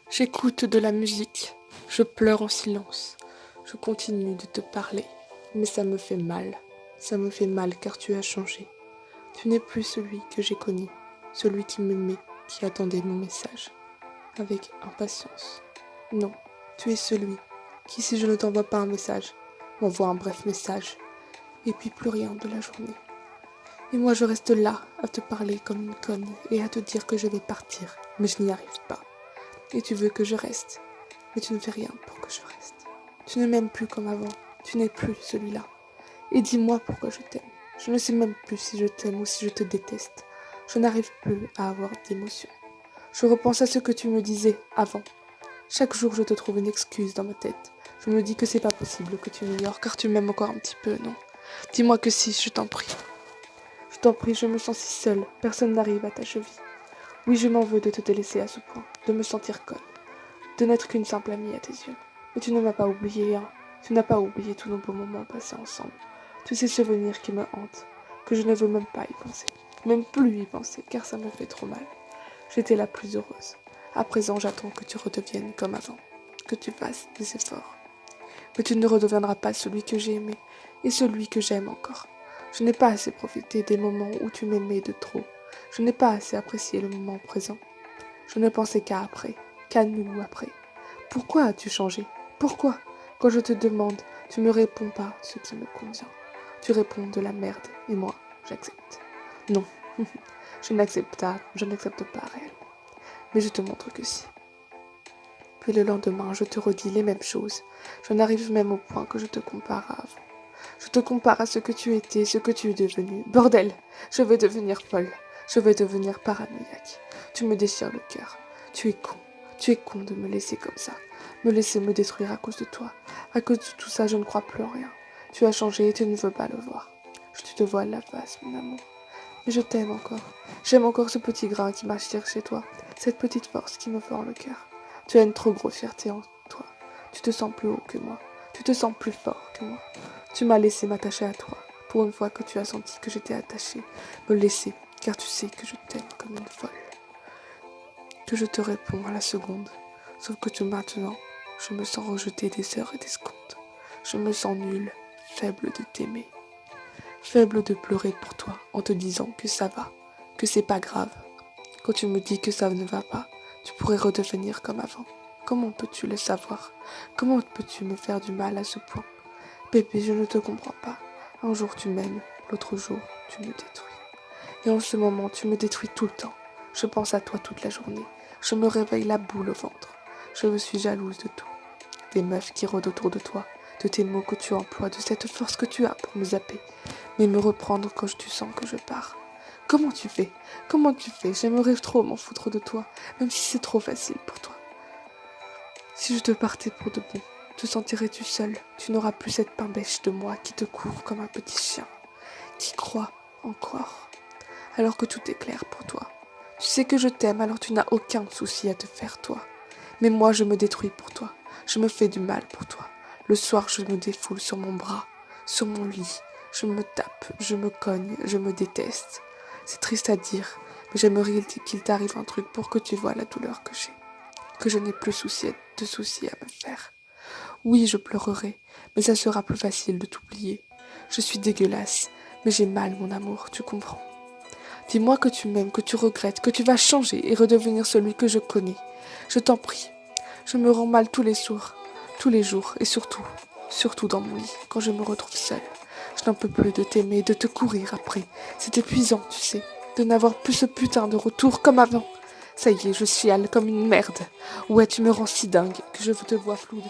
J'écoute de la musique, je pleure en silence, je continue de te parler, mais ça me fait mal. Ça me fait mal car tu as changé. Tu n'es plus celui que j'ai connu, celui qui m'aimait, qui attendait mon message, avec impatience. Non, tu es celui qui, si je ne t'envoie pas un message, m'envoie un bref message, et puis plus rien de la journée. Et moi je reste là, à te parler comme une conne, et à te dire que je vais partir, mais je n'y arrive pas. Et tu veux que je reste, mais tu ne fais rien pour que je reste. Tu ne m'aimes plus comme avant, tu n'es plus celui-là. Et dis-moi pourquoi je t'aime. Je ne sais même plus si je t'aime ou si je te déteste. Je n'arrive plus à avoir d'émotion. Je repense à ce que tu me disais avant. Chaque jour, je te trouve une excuse dans ma tête. Je me dis que c'est pas possible que tu m'ignores, car tu m'aimes encore un petit peu, non? Dis-moi que si, je t'en prie. Je t'en prie, je me sens si seule. Personne n'arrive à ta cheville. Oui, je m'en veux de te délaisser à ce point, de me sentir conne, de n'être qu'une simple amie à tes yeux. Mais tu ne m'as pas oublié, hein. Tu n'as pas oublié tous nos beaux moments passés ensemble. Tous ces souvenirs qui me hantent, que je ne veux même pas y penser. Même plus y penser, car ça me fait trop mal. J'étais la plus heureuse. À présent, j'attends que tu redeviennes comme avant, que tu fasses des efforts. Mais tu ne redeviendras pas celui que j'ai aimé, et celui que j'aime encore. Je n'ai pas assez profité des moments où tu m'aimais de trop. Je n'ai pas assez apprécié le moment présent. Je ne pensais qu'à après, qu'à nous après. Pourquoi as-tu changé? Pourquoi? Quand je te demande, tu me réponds pas ce qui me convient. Tu réponds de la merde, et moi, j'accepte. Non, je n'accepte pas réellement. Mais je te montre que si. Puis le lendemain, je te redis les mêmes choses. J'en arrive même au point que je te compare à avant. Je te compare à ce que tu étais, ce que tu es devenu. Bordel, je vais devenir folle. Je vais devenir paranoïaque. Tu me déchires le cœur. Tu es con. Tu es con de me laisser comme ça. Me laisser me détruire à cause de toi. À cause de tout ça, je ne crois plus en rien. Tu as changé et tu ne veux pas le voir. Je te dévoile la face, mon amour. Mais je t'aime encore. J'aime encore ce petit grain qui m'attire chez toi. Cette petite force qui me fend le cœur. Tu as une trop grosse fierté en toi. Tu te sens plus haut que moi. Tu te sens plus fort que moi. Tu m'as laissé m'attacher à toi. Pour une fois que tu as senti que j'étais attachée. Me laisser, car tu sais que je t'aime comme une folle. Que je te réponds à la seconde. Sauf que maintenant, je me sens rejetée des heures et des secondes. Je me sens nulle, faible de t'aimer. Faible de pleurer pour toi en te disant que ça va, que c'est pas grave. Quand tu me dis que ça ne va pas, tu pourrais redevenir comme avant. Comment peux-tu le savoir? Comment peux-tu me faire du mal à ce point? Bébé, je ne te comprends pas. Un jour tu m'aimes, l'autre jour tu me détruis. Et en ce moment, tu me détruis tout le temps. Je pense à toi toute la journée. Je me réveille la boule au ventre. Je suis jalouse de tout. Des meufs qui rôdent autour de toi, de tes mots que tu emploies, de cette force que tu as pour me zapper, mais me reprendre quand tu sens que je pars. Comment tu fais? Comment tu fais? J'aimerais trop m'en foutre de toi, même si c'est trop facile pour toi. Si je te partais pour de bon, te sentirais-tu seul? Tu n'auras plus cette pain-bêche de moi qui te court comme un petit chien, qui croit encore, alors que tout est clair pour toi. Tu sais que je t'aime, alors tu n'as aucun souci à te faire toi. Mais moi, je me détruis pour toi. Je me fais du mal pour toi. Le soir, je me défoule sur mon bras, sur mon lit. Je me tape, je me cogne, je me déteste. C'est triste à dire, mais j'aimerais qu'il t'arrive un truc pour que tu vois la douleur que j'ai. Que je n'ai plus de soucis à me faire. Oui, je pleurerai, mais ça sera plus facile de t'oublier. Je suis dégueulasse, mais j'ai mal, mon amour, tu comprends. Dis-moi que tu m'aimes, que tu regrettes, que tu vas changer et redevenir celui que je connais. Je t'en prie. Je me rends mal tous les jours, et surtout dans mon lit, quand je me retrouve seule. Je n'en peux plus de t'aimer, de te courir après. C'est épuisant, tu sais, de n'avoir plus ce putain de retour comme avant. Ça y est, je chiale comme une merde. Ouais, tu me rends si dingue que je te vois flou